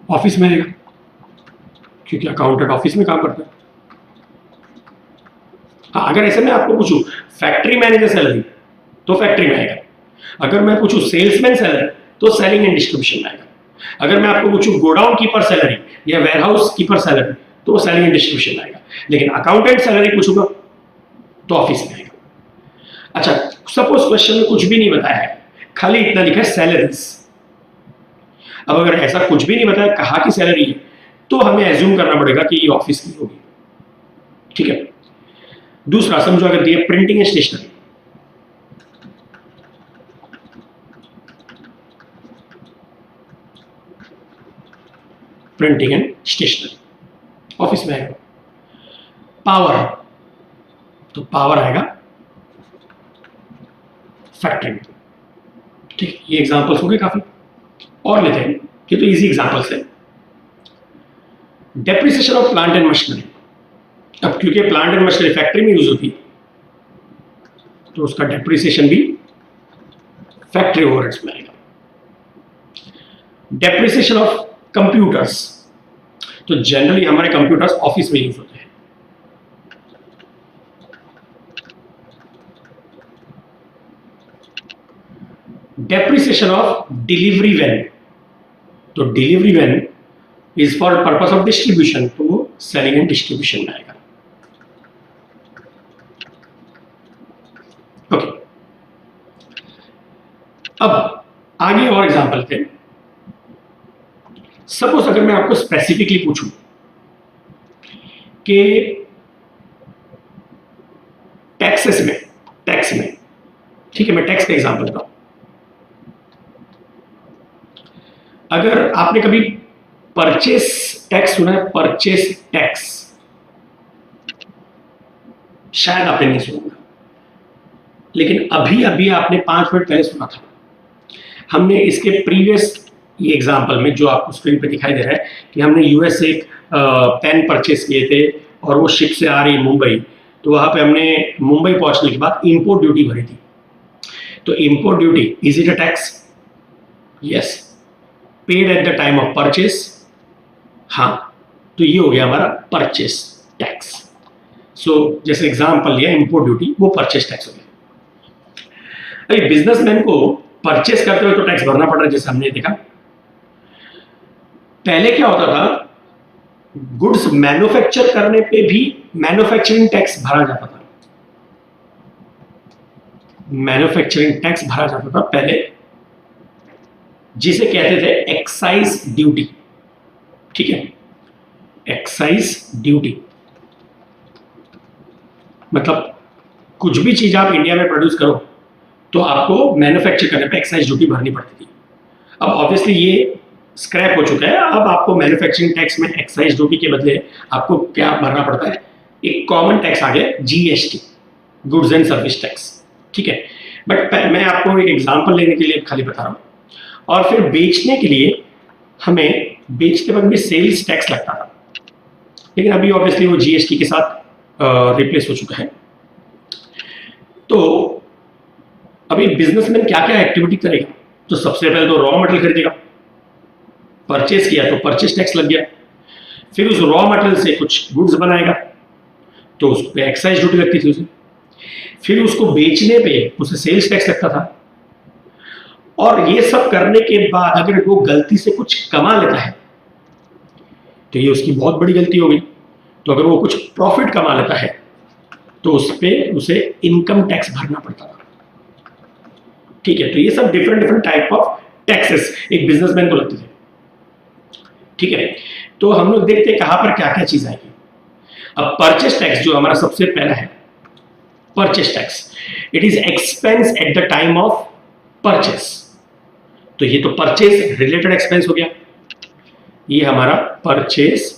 ऑफिस में आएगा, क्योंकि अकाउंटेंट ऑफिस में काम करता है। हाँ, अगर ऐसे मैं आपको पूछूं फैक्ट्री मैनेजर सैलरी, तो फैक्ट्री में आएगा। अगर मैं पूछूं सेल्समैन सैलरी, तो सेलिंग एंड डिस्ट्रीब्यूशन में आएगा। अगर मैं आपको पूछूं गोडाउन कीपर सैलरी या वेयरहाउस कीपर सैलरी, तो सेलिंग एंड डिस्ट्रीब्यूशन में आएगा। लेकिन अकाउंटेंट सैलरी पूछूंगा तो ऑफिस में आएगा। अच्छा, सपोज क्वेश्चन में कुछ भी नहीं बताया है, खाली इतना लिखा है सैलरीज। अब अगर ऐसा कुछ भी नहीं बताया, कहा कि सैलरी है, तो हमें एज्यूम करना पड़ेगा कि ये ऑफिस की होगी, ठीक है। दूसरा समझो, अगर दिए printing and stationery, printing and stationery office में आएगा। पावर, तो पावर आएगा फैक्ट्री में, ठीक। ये एग्जांपल्स हो गए काफी, और लेते हैं, ये तो इजी एग्जांपल्स है। Depreciation of plant and machinery, अब क्योंकि प्लांट एंड मशीनरी फैक्ट्री में यूज होती है, तो उसका डेप्रिसिएशन भी फैक्ट्री ओवरहेड्स में आएगा। डेप्रिसिएशन ऑफ कंप्यूटर्स, तो जनरली हमारे कंप्यूटर्स ऑफिस में यूज होते हैं। डेप्रिसिएशन ऑफ डिलीवरी वैन, तो delivery van is for purpose of distribution, तो वो सेलिंग एंड डिस्ट्रीब्यूशन में आएगा, ओके। अब आगे और एग्जांपल थे। सपोज अगर मैं आपको स्पेसिफिकली पूछूं कि टैक्सेस में, टैक्स में, ठीक है, मैं टैक्स का एग्जांपल देता हूं। अगर आपने कभी परचेस टैक्स सुना है, परचेस टैक्स, शायद आपने नहीं सुना, लेकिन अभी अभी आपने 5 मिनट पहले सुना था। हमने इसके प्रीवियस ये एग्जांपल में, जो आपको स्क्रीन पे दिखाई दे रहा है, कि हमने यूएस से एक पेन परचेस किए थे और वो शिप से आ रही मुंबई, तो वहां पे हमने मुंबई पहुंचने के बाद इंपोर्ट ड्यूटी भरी थी। तो import duty, is it a tax? Yes. Paid eight the time of purchase, हाँ, तो ये हो गया हमारा परचेस टैक्स। सो जैसे एग्जांपल लिया इंपोर्ट ड्यूटी, वो परचेस टैक्स हो गया। अभी बिजनेसमैन को परचेस करते हुए तो टैक्स भरना पड़ रहा है, जैसे हमने देखा। पहले क्या होता था, गुड्स मैन्युफैक्चर करने पे भी मैन्युफैक्चरिंग टैक्स भरा जाता था। मैन्युफैक्चरिंग टैक्स भरा जाता था पहले, जिसे कहते थे एक्साइज ड्यूटी, ठीक है। एक्साइज ड्यूटी मतलब कुछ भी चीज आप इंडिया में प्रोड्यूस करो तो आपको मैन्युफैक्चर करने पे एक्साइज ड्यूटी भरनी पड़ती थी। अब ऑब्वियसली ये स्क्रैप हो चुका है। अब आपको मैन्युफैक्चरिंग टैक्स में एक्साइज ड्यूटी के बदले आपको क्या भरना पड़ता है? एक कॉमन टैक्स आ गया GST, goods and service tax, ठीक है। बट मैं आपको एक एग्जांपल लेने के लिए खाली बता रहा हूँ। और फिर बेचने के लिए हमें बेचते वक्त भी सेल्स टैक्स लगता था, लेकिन अभी ऑब्वियसली वो जीएसटी के साथ रिप्लेस हो चुका है। तो अभी बिजनेसमैन क्या क्या एक्टिविटी करेगा? तो सबसे पहले तो रॉ मटेरियल खरीदेगा, परचेस किया तो परचेस टैक्स लग गया। फिर उस रॉ मटेरियल से कुछ गुड्स बनाएगा तो उस पर एक्साइज ड्यूटी लगती थी उसे। फिर उसको बेचने पे उसे सेल्स टैक्स लगता था। और ये सब करने के बाद अगर वो गलती से कुछ कमा लेता है तो ये उसकी बहुत बड़ी गलती हो गई। तो अगर वो कुछ प्रॉफिट कमा लेता है तो उस पर उसे इनकम टैक्स भरना पड़ता था, ठीक है। तो ये सब different different type of taxes एक बिजनेसमैन को लगते थे, ठीक है। तो हम लोग देखते हैं कहां पर क्या क्या चीज आएगी। अब परचेस टैक्स जो हमारा सबसे पहला है, purchase tax, it is expense eight the time of purchase. तो ये तो परचेस रिलेटेड एक्सपेंस हो गया, ये हमारा परचेस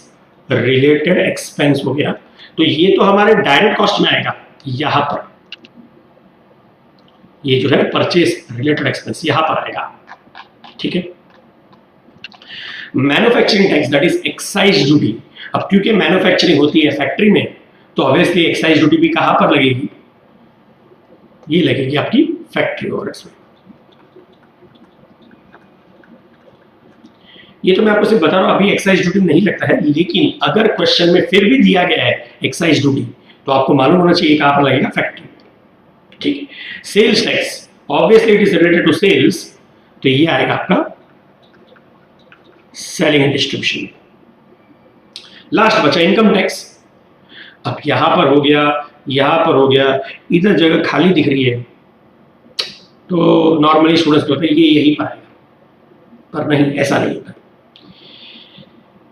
रिलेटेड एक्सपेंस हो गया। तो ये तो हमारे डायरेक्ट कॉस्ट में आएगा यहां पर, ये जो है परचेस रिलेटेड एक्सपेंस यहां पर आएगा, ठीक है। Manufacturing tax that is excise duty. अब क्योंकि मैन्युफैक्चरिंग होती है फैक्ट्री में तो ऑब्वियसली एक्साइज ड्यूटी भी कहां पर लगेगी? ये लगेगी आपकी फैक्ट्री ओवरहेड्स में। ये तो मैं आपको सिर्फ बता रहा हूं, अभी एक्साइज ड्यूटी नहीं लगता है, लेकिन अगर क्वेश्चन में फिर भी दिया गया है एक्साइज ड्यूटी तो आपको मालूम होना चाहिए कहां पर लगेगा, फैक्ट्री, ठीक है। Sales tax obviously it is related to sales, तो ये आएगा आपका सेलिंग एंड डिस्ट्रीब्यूशन। लास्ट बचा इनकम टैक्स। अब यहां पर हो गया, यहां पर हो गया, इधर जगह खाली दिख रही है तो नॉर्मली स्टूडेंट्स कहते हैं ये यही पर आएगा, पर नहीं, ऐसा नहीं है।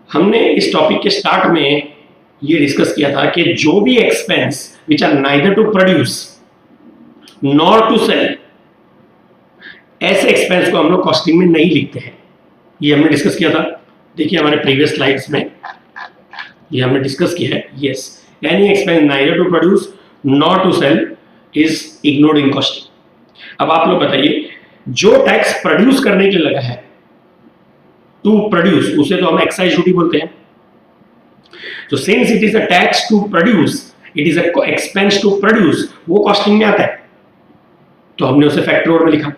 हमने इस टॉपिक के स्टार्ट में ये डिस्कस किया था कि जो भी expense which are neither to produce nor to sell, ऐसे एक्सपेंस को हम लोग कॉस्टिंग में नहीं लिखते हैं। ये हमने डिस्कस किया था, देखिए हमारे प्रीवियस स्लाइड्स में ये हमने डिस्कस किया है। Yes, any expense neither to produce nor to sell is ignored in costing. अब आप लोग बताइए, जो टैक्स प्रोड्यूस करने के लिए लगा है, टू प्रोड्यूस, उसे तो हम एक्साइज ड्यूटी बोलते हैं। तो since it is a tax to produce, it is a expense to produce, वो कॉस्टिंग में आता है, तो हमने उसे फैक्ट्री ओवर में लिखा।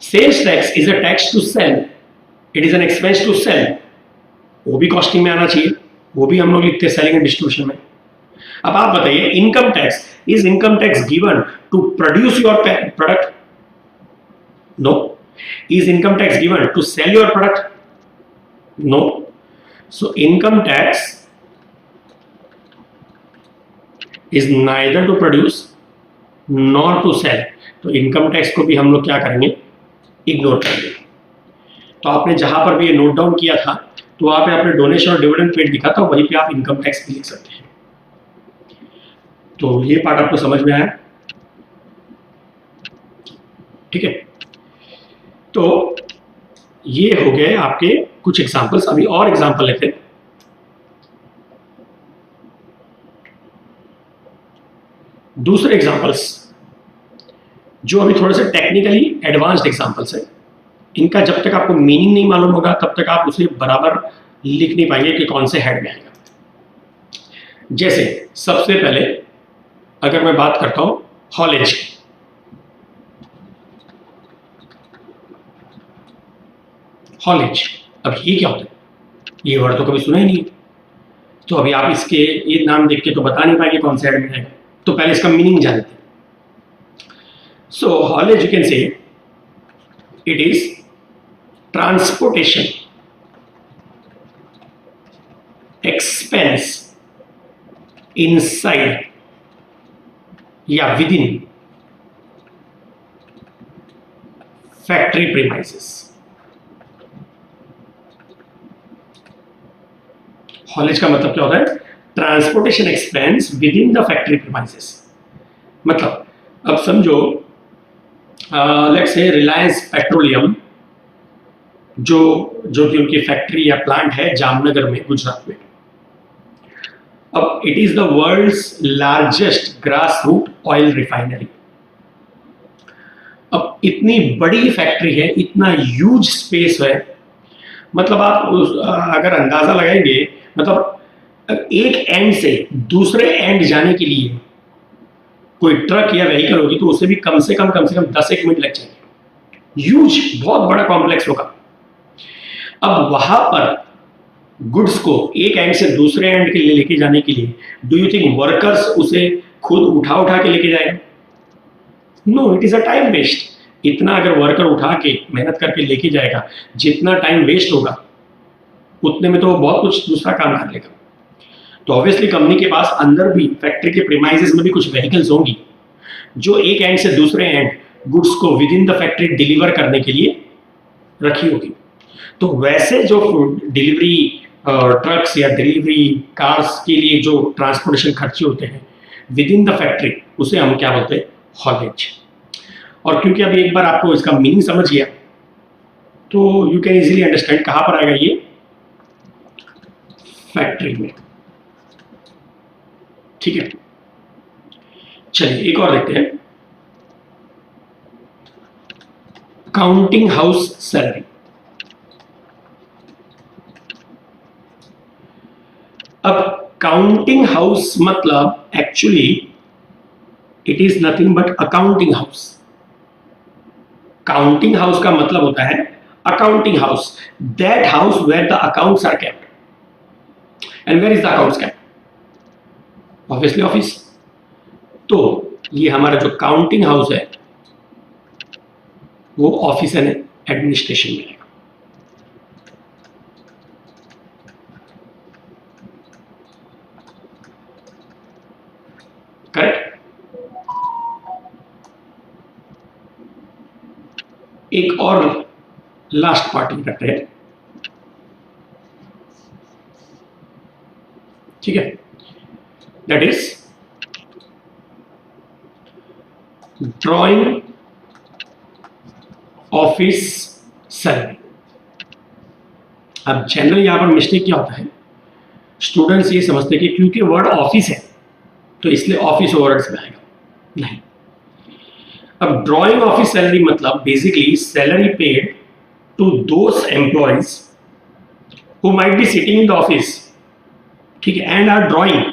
Sales tax is a tax to sell, it is an expense to sell, वो भी कॉस्टिंग में आना चाहिए, वो भी हम लोग लिखते हैं सेलिंग एंड डिस्ट्रीब्यूशन में। अब आप बताइए, income tax, is income tax given to produce your product? No. Is income tax given to sell your product? No. So income tax is neither to produce nor to sell. तो income tax को भी हम लोग क्या करेंगे? Ignore करेंगे। तो आपने जहां पर भी ये नोट डाउन किया था तो वहां पे आपने डोनेशन और डिविडेंड पेड लिखा था, वहीं पे आप इनकम टैक्स भी लिख सकते हैं। तो ये पार्ट आपको समझ में आया, ठीक है। तो ये हो गए आपके कुछ एग्जांपल्स। अभी और एग्जांपल लेते हैं। दूसरे एग्जांपल्स जो अभी थोड़े से टेक्निकली एडवांस्ड एग्जांपल्स हैं, इनका जब तक आपको मीनिंग नहीं मालूम होगा तब तक आप उसे बराबर लिख नहीं पाएंगे कि कौन से हेड में आएगा। जैसे सबसे पहले अगर मैं बात करता हूं हॉलेज, हॉलेज, अब ये क्या होता है? ये वर्ड तो कभी सुना ही नहीं, तो अभी आप इसके ये नाम देख के तो बता नहीं पाएंगे कौन से हेड में आएगा, तो पहले इसका मीनिंग जानते हैं। So haulage you can say it is transportation expense inside या within factory premises. Haulage का मतलब क्या होता है? Transportation expense within the factory premises. मतलब अब समझो लेट्स से रिलायंस पेट्रोलियम जो कि उनकी फैक्ट्री या प्लांट है जामनगर में, गुजरात में, अब it is the world's largest grass root oil refinery. अब इतनी बड़ी फैक्ट्री है, इतना ह्यूज स्पेस है, मतलब आप अगर अंदाजा लगाएंगे, मतलब एक एंड से दूसरे एंड जाने के लिए कोई ट्रक या व्हीकल होगी तो उसे भी कम से कम 10 मिनट लग जाएंगे। ह्यूज, बहुत बड़ा कॉम्प्लेक्स होगा। अब वहां पर गुड्स को एक एंड से दूसरे एंड के लिए लेके जाने के लिए डू यू थिंक वर्कर्स उसे खुद उठा उठा के लेके जाएगा? No, it is a time waste. इतना अगर वर्कर उठा के मेहनत करके लेके जाएगा, जितना टाइम वेस्ट होगा उतने में तो वो बहुत कुछ दूसरा काम कर लेगा। तो ऑब्वियसली कंपनी के पास अंदर भी फैक्ट्री के प्रीमाइसेस में भी कुछ व्हीकल्स होंगी जो एक एंड से दूसरे एंड गुड्स को with in the factory deliver करने के लिए रखी होगी। तो वैसे जो डिलीवरी ट्रक्स या डिलीवरी कार्स के लिए जो ट्रांसपोर्टेशन खर्चे होते हैं विद इन द फैक्ट्री, उसे हम क्या बोलते हैं? हॉलेज। और क्योंकि अभी एक बार आपको इसका मीनिंग समझ गया तो यू कैन इजीली अंडरस्टैंड कहां पर आएगा ये? फैक्ट्री में। ठीक है, चलिए एक और देखते हैं। Counting house salary. अब काउंटिंग हाउस मतलब actually it is nothing but accounting house. Counting house का मतलब होता है accounting house, that house where the accounts are kept. And where is the accounts kept? Obviously office. तो ये हमारा जो काउंटिंग हाउस है वो ऑफिस एंड एडमिनिस्ट्रेशन में है। करेक्ट? एक और लास्ट पार्ट करते हैं। ठीक है, that is drawing office salary. अब जनरली यहां पर मिस्टेक क्या होता है, स्टूडेंट्स ये समझते हैं कि क्योंकि वर्ड ऑफिस है तो इसलिए ऑफिस ओवरहेड्स में आएगा। नहीं। अब ड्रॉइंग ऑफिस सैलरी मतलब basically salary paid to those employees who might be sitting in the office, ठीक है, and are drawing,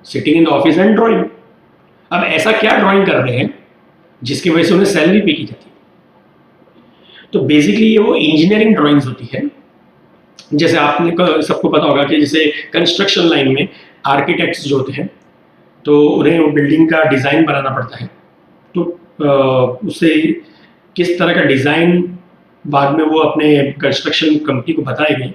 sitting in the office and drawing. अब ऐसा क्या ड्रॉइंग कर रहे हैं जिसकी वजह से उन्हें सैलरी पे की जाती है? तो बेसिकली ये वो इंजीनियरिंग ड्राइंग्स होती है। जैसे आपने सबको पता होगा कि जैसे कंस्ट्रक्शन लाइन में आर्किटेक्ट्स जो होते हैं तो उन्हें वो बिल्डिंग का डिज़ाइन बनाना पड़ता है। तो उससे किस तरह का डिज़ाइन बाद में वो अपने कंस्ट्रक्शन कंपनी को बताएंगे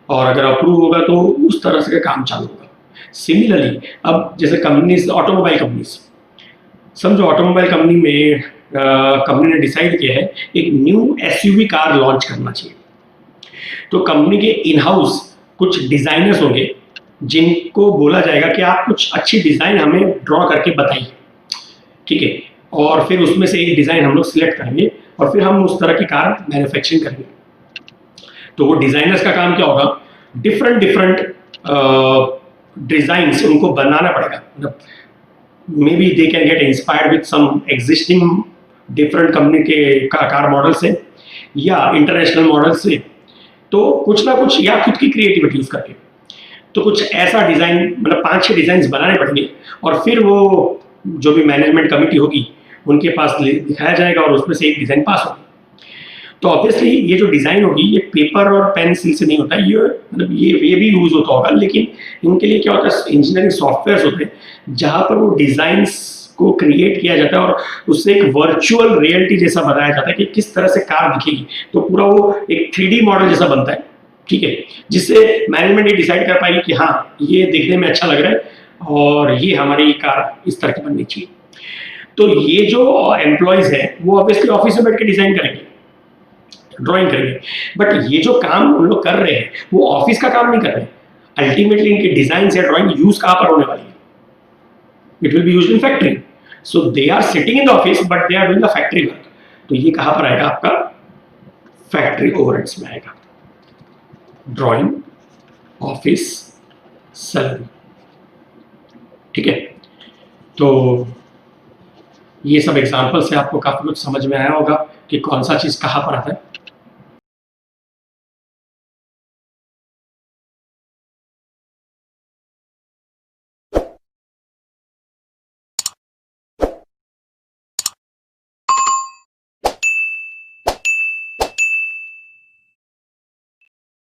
और अगर अप्रूव होगा तो उस तरह से का काम चालू होगा। सिमिलरली अब जैसे कंपनीज, ऑटोमोबाइल कंपनीज, समझो ऑटोमोबाइल कंपनी में कंपनी ने डिसाइड किया है एक न्यू एसयूवी कार लॉन्च करना चाहिए। तो कंपनी के इन हाउस कुछ डिजाइनर्स होंगे जिनको बोला जाएगा कि आप कुछ अच्छी डिजाइन हमें ड्रॉ करके बताइए, ठीक है, और फिर उसमें से एक डिजाइन हम लोग सिलेक्ट करेंगे और फिर हम उस तरह की कार मैन्युफैक्चरिंग करेंगे। तो वो डिजाइनर्स का काम क्या होगा, डिफरेंट डिजाइन्स उनको बनाना पड़ेगा। मतलब may be they can get inspired with some existing different company के कार मॉडल से या इंटरनेशनल मॉडल से, तो कुछ ना कुछ या खुद की क्रिएटिविटी यूज करके तो कुछ ऐसा डिजाइन, मतलब 5-6 डिजाइन बनाने पड़ेंगे और फिर वो जो भी मैनेजमेंट कमेटी होगी उनके पास दिखाया जाएगा और उसमें से एक डिजाइन पास होगी। तो ऑब्वियसली ये जो डिजाइन होगी ये पेपर और पेंसिल से नहीं होता, ये मतलब ये भी यूज होता होगा, लेकिन इनके लिए क्या होता है, इंजीनियरिंग सॉफ्टवेयर होते हैं जहां पर वो डिजाइन्स को क्रिएट किया जाता है और उससे एक वर्चुअल रियलिटी जैसा बनाया जाता है कि किस तरह से कार दिखेगी। तो पूरा वो एक 3D मॉडल जैसा बनता है, ठीक है, जिससे मैनेजमेंट ये डिसाइड कर पाएगी कि हाँ ये देखने में अच्छा लग रहा है और ये हमारी कार इस तरह की बननी चाहिए। तो ये जो एम्प्लॉयज है वो ऑब्वियसली ऑफिस में बैठ के डिजाइन करेंगे, ड्राइंग करेंगे, बट ये जो काम उन लोग कर रहे हैं वो ऑफिस का काम नहीं कर रहे हैं। अल्टीमेटली इनके डिजाइन या ड्राइंग यूज कहां पर होने वाली है? It will be used in factory. So they are sitting in the office but they are doing the factory work. तो ये कहां पर आएगा आपका? फैक्ट्री ओवरहेड्स में आएगा। Drawing office salary. ठीक है? तो ये सब एग्ज़ाम्पल से आपको काफ़ी कुछ समझ में आया होगा कि कौन-सा चीज़ कहाँ पर आता है।